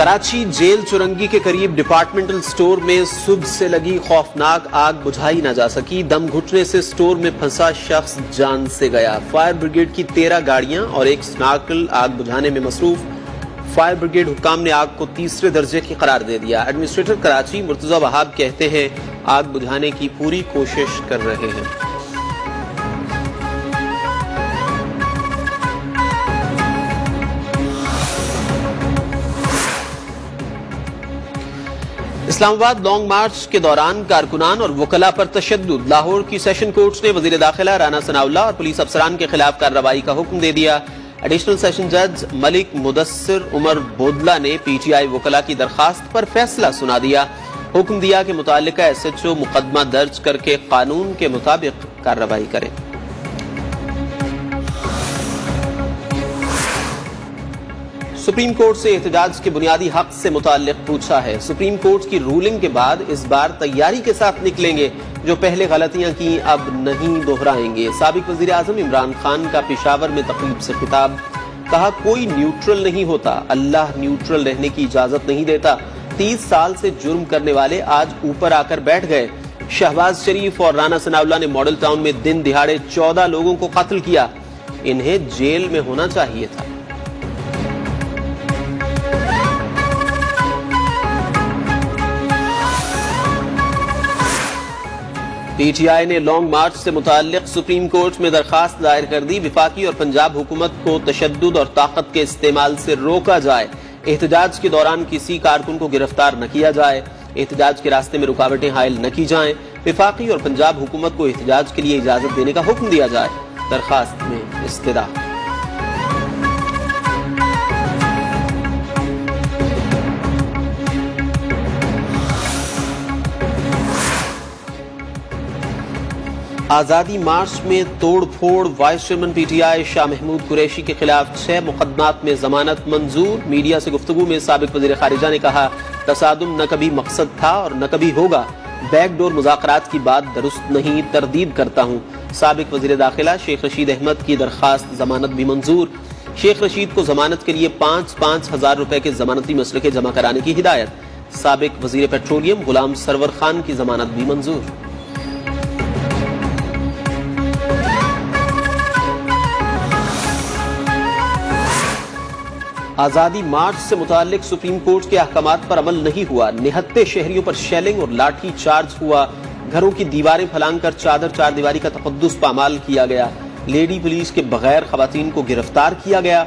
Karachi jail Chowrangi के करीब departmental store में सुबह से लगी खौफनाक आग बुझाई न जा सकी। दम घुटने से स्टोर में फंसा शख्स जान से गया। फायर ब्रिगेड की 13 गाड़ियां और एक स्नार्कल आग बुझाने में मसरूफ। फायर ब्रिगेड हुक्काम ने आग को तीसरे दर्जे की करार दे दिया। एडमिनिस्ट्रेटर कराची मुर्तजा वहाब कहते हैं आग बुझाने की पूरी कोशिश कर रहे हैं। इस्लामाबाद लॉन्ग मार्च के दौरान कारकुनान और वकला पर तशद्दुद। लाहौर की सेशन कोर्ट ने वजीर दाखिला राना सनाउल्लाह और पुलिस अफसरान के खिलाफ कार्रवाई का हुक्म दे दिया। एडिशनल सेशन जज मलिक मुदस्सिर उमर बोदला ने पीटीआई वकला की दरखास्त पर फैसला सुना दिया। हुक्म दिया कि मुताल्लिका एसएचओ मुकदमा दर्ज करके कानून के मुताबिक कार्रवाई करें। सुप्रीम कोर्ट से एहतजाज के बुनियादी हक से मुताल्लिक पूछा है। सुप्रीम कोर्ट की रूलिंग के बाद इस बार तैयारी के साथ निकलेंगे। जो पहले गलतियां की अब नहीं दोहराएंगे। साबिक वजीर आजम इमरान खान का पेशावर में तकरीब से खिताब। कहा कोई न्यूट्रल नहीं होता, अल्लाह न्यूट्रल रहने की इजाजत नहीं देता। 30 साल से जुर्म करने वाले आज ऊपर आकर बैठ गए। शहबाज शरीफ और राना सनाउल्लाह ने मॉडल टाउन में दिन दिहाड़े 14 लोगों को कत्ल किया। इन्हें जेल में होना चाहिए था। पीटीआई ने लॉन्ग मार्च से मुताल्लिक सुप्रीम कोर्ट में दरखास्त दायर कर दी। विफाकी और पंजाब हुकूमत को तशद्दुद और ताकत के इस्तेमाल से रोका जाए। एहतजाज के दौरान किसी कारकुन को गिरफ्तार न किया जाए। एहतजाज के रास्ते में रुकावटें हायल न की जाएं। विफाकी और पंजाब हुकूमत को एहतजाज के लिए इजाजत देने का हुक्म दिया जाए। दरखास्त में इस्तदा। आजादी मार्च में तोड़ फोड़। Vice chairman PTI Shah Mahmood Qureshi के खिलाफ 6 मुकदमात में जमानत मंजूर। मीडिया से गुफ्तगू में साबिक वजीर खारिजा ने कहा तसादुम न कभी मकसद था और न कभी होगा। बैकडोर मुज़ाकरात की बात दुरुस्त नहीं, तरदीद करता हूँ। साबिक वजीर दाखिला शेख रशीद अहमद की दरखास्त जमानत भी मंजूर। शेख रशीद को जमानत के लिए 5-5 हजार रुपए के जमानती मसलके जमा कराने की हिदायत। साबिक वजीर पेट्रोलियम गुलाम सरवर खान की जमानत भी मंजूर। आजादी मार्च से मुताल्लिक सुप्रीम कोर्ट के अहकामात पर अमल नहीं हुआ। निहत्ते शहरियों पर शेलिंग और लाठी चार्ज हुआ। घरों की दीवारें फलांग कर चार दीवारी का तक़द्दुस पामाल किया गया। लेडी पुलिस के बगैर खवातीन को गिरफ्तार किया गया।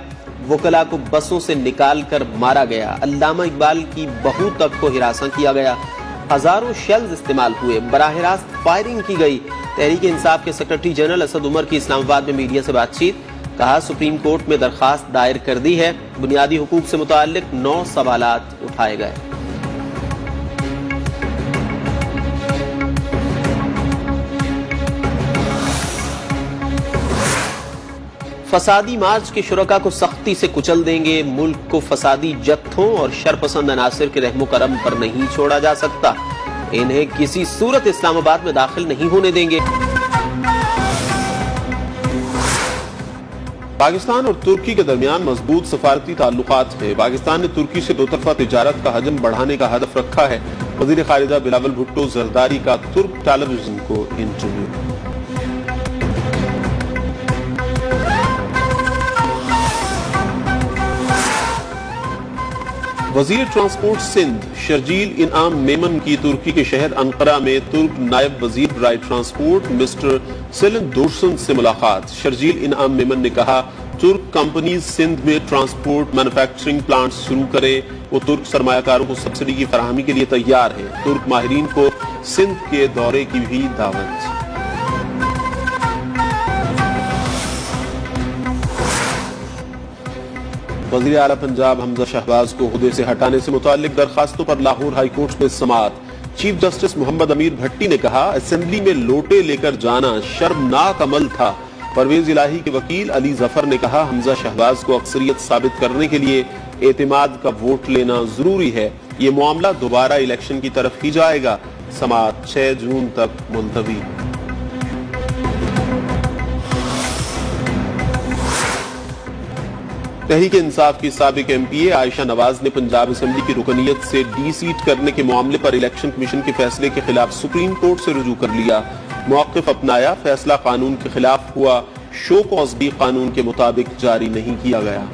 वकला को बसों से निकाल कर मारा गया। अल्लामा इकबाल की बहू तक को हिरासत किया गया। हजारों शेल्स इस्तेमाल हुए। बराह रास्त फायरिंग की गई। तहरीक इंसाफ के सेक्रेटरी जनरल असद उमर की इस्लामाबाद में मीडिया से बातचीत। कहा सुप्रीम कोर्ट में दरखास्त दायर कर दी है। बुनियादी हुकूक से मुताल्लिक 9 सवालात उठाए गए। फसादी मार्च के शुरका को सख्ती से कुचल देंगे। मुल्क को फसादी जत्थों और शरपसंद अनासिर के रहमो करम पर नहीं छोड़ा जा सकता। इन्हें किसी सूरत इस्लामाबाद में दाखिल नहीं होने देंगे। पाकिस्तान और तुर्की के दरमियान मजबूत सफारती ताल्लुकात हैं। पाकिस्तान ने तुर्की से दोतरफा तिजारत का हजम बढ़ाने का हदफ रखा है। वजीर खारिजा बिलावल भुट्टो जरदारी का तुर्क टेलीविजन को इंटरव्यू। वजीर ट्रांसपोर्ट सिंध शर्जील इनाम मेमन की तुर्की के शहर अंकरा में तुर्क नायब वजीर बराए ट्रांसपोर्ट मिस्टर सेलन दोर्सन से मुलाकात। शर्जील इनाम मेमन ने कहा तुर्क कंपनीज सिंध में ट्रांसपोर्ट मैन्युफैक्चरिंग प्लांट शुरू करे। वो तुर्क सरमायाकारों को सब्सिडी की फराहमी के लिए तैयार है। तुर्क माहिरीन को सिंध के दौरे की भी दावत। वज़ीर आला पंजाब हमजा शहबाज को हुदे से हटाने से मुताल्लिक दरखास्तों पर लाहौर हाई कोर्ट में समाअत। चीफ जस्टिस मोहम्मद अमीर भट्टी ने कहा असेंबली में लोटे लेकर जाना शर्मनाक अमल था। परवेज इलाही के वकील अली जफर ने कहा हमजा शहबाज को अक्सरियत साबित करने के लिए एतमाद का वोट लेना जरूरी है। ये मामला दोबारा इलेक्शन की तरफ ही जाएगा। समाअत 6 जून तक मुलतवी। तहरीक इंसाफ की साबिक एमपीए आयशा नवाज ने पंजाब असेंबली की रुकनीत से डी सीट करने के मामले पर इलेक्शन कमीशन के फैसले के खिलाफ सुप्रीम कोर्ट से रुजू कर लिया। मौक़िफ़ अपनाया, फैसला कानून के खिलाफ हुआ, शो कॉज भी कानून के मुताबिक जारी नहीं किया गया।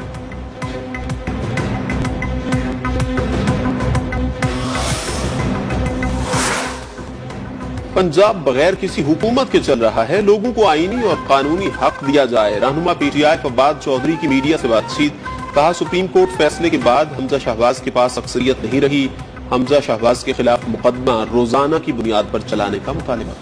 पंजाब बगैर किसी हुकूमत के चल रहा है, लोगों को आईनी और कानूनी हक दिया जाए। रहनुमा पीटीआई फवाद चौधरी की मीडिया से बातचीत, कहा सुप्रीम कोर्ट फैसले के बाद हमजा शहबाज के पास अक्सरियत नहीं रही, हमजा शहबाज के खिलाफ मुकदमा रोजाना की बुनियाद पर चलाने का मुतालिबा।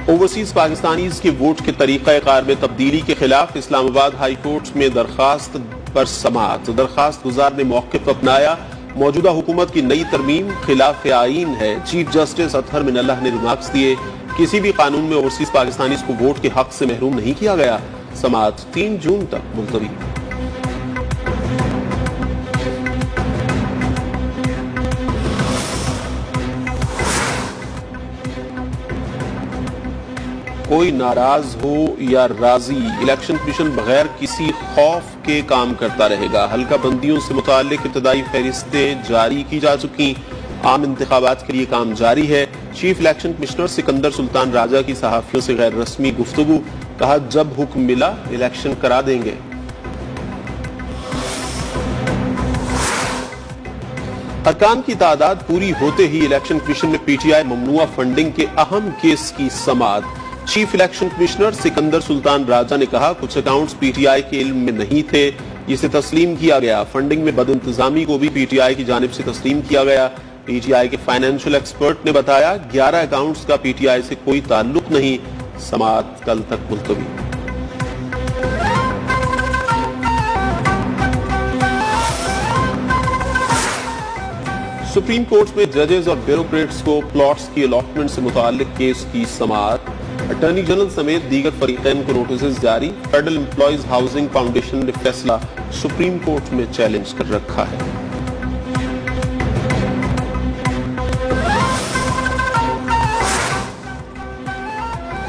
ओवरसीज पाकिस्तानीज के वोट के तरीक़ा कार में तब्दीली के खिलाफ इस्लामाबाद हाई कोर्ट में दरखास्त पर समाअत। दरखास्त गुजार ने मौक़िफ़ अपनाया, मौजूदा हुकूमत की नई तरमीम खिलाफ आईन है। चीफ जस्टिस अतहर मिनल्लाह ने रिमार्क्स दिए, किसी भी कानून में ओवरसीज पाकिस्तानीज को वोट के हक से महरूम नहीं किया गया। समाअत 3 जून तक मुलतवी। कोई नाराज हो या राजी, इलेक्शन कमीशन बगैर किसी खौफ के काम करता रहेगा। हल्का बंदियों से मुताल्लिक इब्तदाई फहरिस्तें जारी की जा चुकी, आम इंतखाबात के लिए काम जारी है। Chief election commissioner Sikandar Sultan Raja की सहाफियों से गैर रस्मी गुफ्तगू, कहा जब हुक्म मिला इलेक्शन करा देंगे। अरकान की तादाद पूरी होते ही इलेक्शन कमीशन में पीटीआई ममनुआ फंडिंग के अहम केस की समाअत। Chief election commissioner Sikandar Sultan Raja ने कहा कुछ अकाउंट्स पीटीआई के इल्म में नहीं थे, इसे तस्लीम किया गया। फंडिंग में बदइंतजामी को भी पीटीआई की जानिब से तस्लीम किया गया। पीटीआई के फाइनेंशियल एक्सपर्ट ने बताया 11 अकाउंट्स का पीटीआई से कोई ताल्लुक नहीं। समाअत कल तक मुलतवी। सुप्रीम कोर्ट में जजेस और ब्यूरोक्रेट्स को प्लॉट्स की अलॉटमेंट से मुताल्लिक केस की समाअत। अटॉर्नी जनरल समेत दीगर फरीकैन को नोटिस जारी। फेडरल एम्प्लॉयज हाउसिंग फाउंडेशन ने फैसला सुप्रीम कोर्ट में चैलेंज कर रखा है।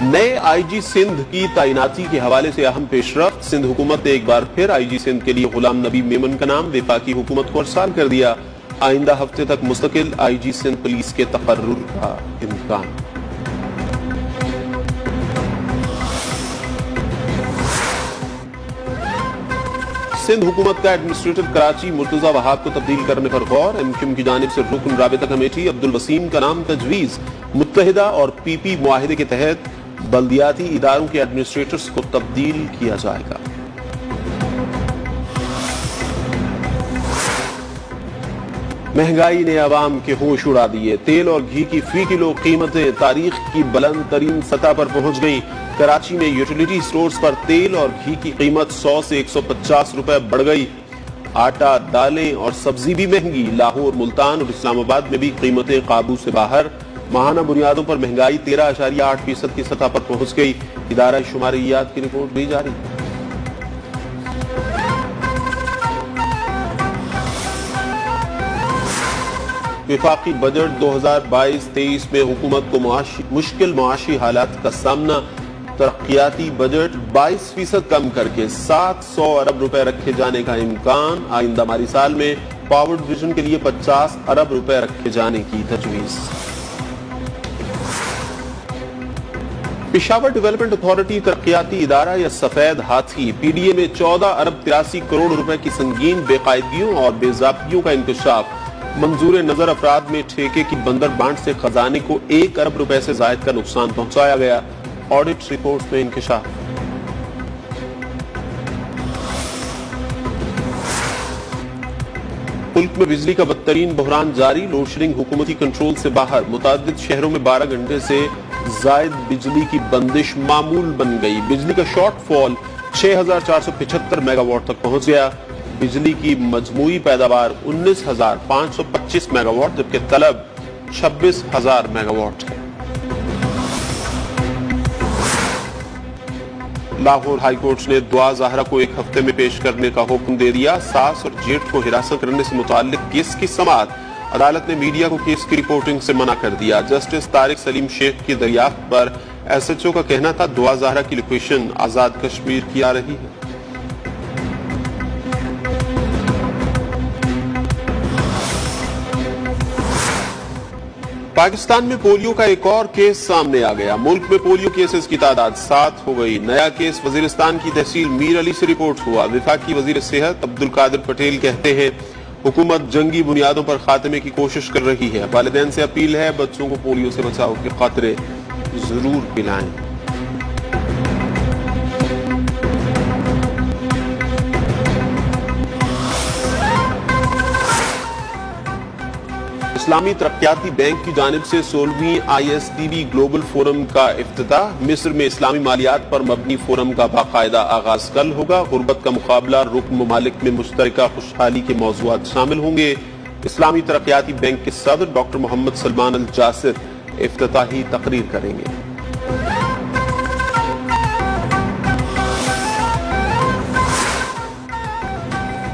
नए आईजी सिंध की तैनाती के हवाले से अहम पेशरफ्त। सिंध हुकूमत ने एक बार फिर आईजी सिंध के लिए गुलाम नबी मेमन का नाम वफाकी हुकूमत को अरसाल कर दिया। आइंदा हफ्ते तक मुस्तकिल आईजी सिंध पुलिस के तकर्रुर का इम्कान। सिंध हुकूमत का एडमिनिस्ट्रेटर कराची मुर्तजा वहाब को तब्दील करने पर गौर। एमक्यूएम की जानिब से रुकन राबिता कमेटी अब्दुल वसीम का नाम तजवीज। मुत्तहिदा और पीपी मुआहिदे के तहत बल्दियाती इदारों के एडमिनिस्ट्रेटर्स को तब्दील किया जाएगा। महंगाई ने अवाम के होश उड़ा दिए। तेल और घी की फी किलो कीमतें तारीख की बुलंद तरीन सतह पर पहुंच गई। कराची में यूटिलिटी स्टोर्स पर तेल और घी की कीमत 100 से 150 रुपए बढ़ गई। आटा, दालें और सब्जी भी महंगी। लाहौर, मुल्तान और इस्लामाबाद में भी कीमतें काबू से बाहर। माहाना बुनियादों पर महंगाई 13.8% की सतह पर पहुंच गई। इदारा शुमारियात की रिपोर्ट भी जारी। वफाकी बजट 2022-23 में हुकूमत को मुश्किल मुआशी हालात का सामना। तरक्याती बजट 22% कम करके 700 अरब रुपए रखे जाने का इम्कान। आइंदा माली साल में पावर डिवीजन के लिए 50 अरब रुपए रखे जाने की तजवीज। पेशावर डेवलपमेंट अथॉरिटी तरक्याती इदारा या सफेद हाथी पीडीए में 14 अरब 83 करोड़ रुपए की संगीन बेकायदगियों और बेजाब्तियों का इंकशाफ। मंजूर नजर अफराद में ठेके की बंदर बांट से खजाने को 1 अरब रुपए से जायद का नुकसान पहुंचाया गया। ऑडिट रिपोर्ट में इंकशाफ। मुल्क में बिजली का बदतरीन बहरान जारी। लोड शेडिंग हुकूमती कंट्रोल से बाहर। मुतादिद शहरों में 12 घंटे से जायद बिजली की बंदिश मामूल बन गई। बिजली का शॉर्टफॉल 6475 मेगावाट तक पहुंच गया। बिजली की मजमूई पैदावार 19,525 मेगावाट जबकि तलब 26,000 मेगावाट है। लाहौर हाईकोर्ट ने दुआ ज़ाहरा को 1 हफ्ते में पेश करने का हुक्म दे दिया। सास और जेठ को हिरासत करने से मुताल्लिक केस की समाअत عدالت نے میڈیا کو کیس کی رپورٹنگ سے منع کر دیا. جسٹس طارق سلیم شیخ کی دریافت پر ایس ایچ او کا کہنا تھا دعا زہرا کی لوکیشن آزاد کشمیر کی آ رہی ہے. پاکستان میں پولیو کا ایک اور کیس سامنے آ گیا. ملک میں پولیو کیسز کی تعداد 7 ہو گئی. نیا کیس وزیرستان کی تحصیل میر علی سے رپورٹ ہوا. وفاقی وزیر صحت عبدالقادر پٹیل کہتے ہیں حکومت جنگی بنیادوں پر خاتمے کی کوشش کر رہی ہے. والدین سے اپیل ہے بچوں کو پولیو سے بچاؤ کے خاطرے ضرور پلائیں. اسلامی ترقیاتی بینک کی جانب سے 16ویں ISDB گلوبل فورم کا افتتاح. مصر میں اسلامی مالیات پر مبنی فورم کا باقاعدہ آغاز کل ہوگا. غربت کا مقابلہ رکن ممالک میں مشترکہ خوشحالی کے موضوعات شامل ہوں گے. اسلامی ترقیاتی بینک کے صدر ڈاکٹر محمد سلمان الجاسر افتتاحی تقریر کریں گے.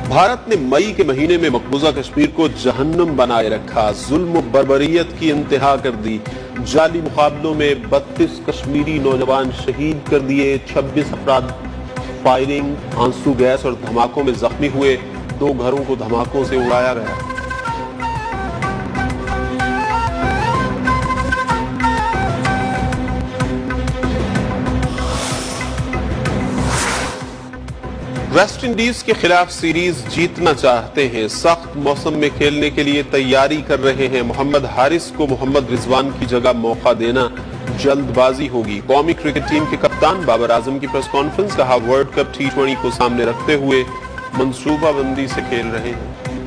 بھارت نے مئی کے مہینے میں مقبوضہ کشمیر کو جہنم بنائے رکھا. ظلم و بربریت کی انتہا کر دی. جعلی مقابلوں میں 32 کشمیری نوجوان شہید کر دیے. 26 افراد فائرنگ، آنسو گیس اور دھماکوں میں زخمی ہوئے. 2 گھروں کو دھماکوں سے اڑایا گیا. ویسٹ انڈیز کے خلاف سیریز جیتنا چاہتے ہیں. سخت موسم میں کھیلنے کے لیے تیاری کر رہے ہیں. محمد حارث کو محمد رضوان کی جگہ موقع دینا جلد بازی ہوگی. قومی کرکٹ ٹیم کے کپتان بابر اعظم کی پریس کانفرنس. کہا ورلڈ کپ T20 کو سامنے رکھتے ہوئے منصوبہ بندی سے کھیل رہے ہیں.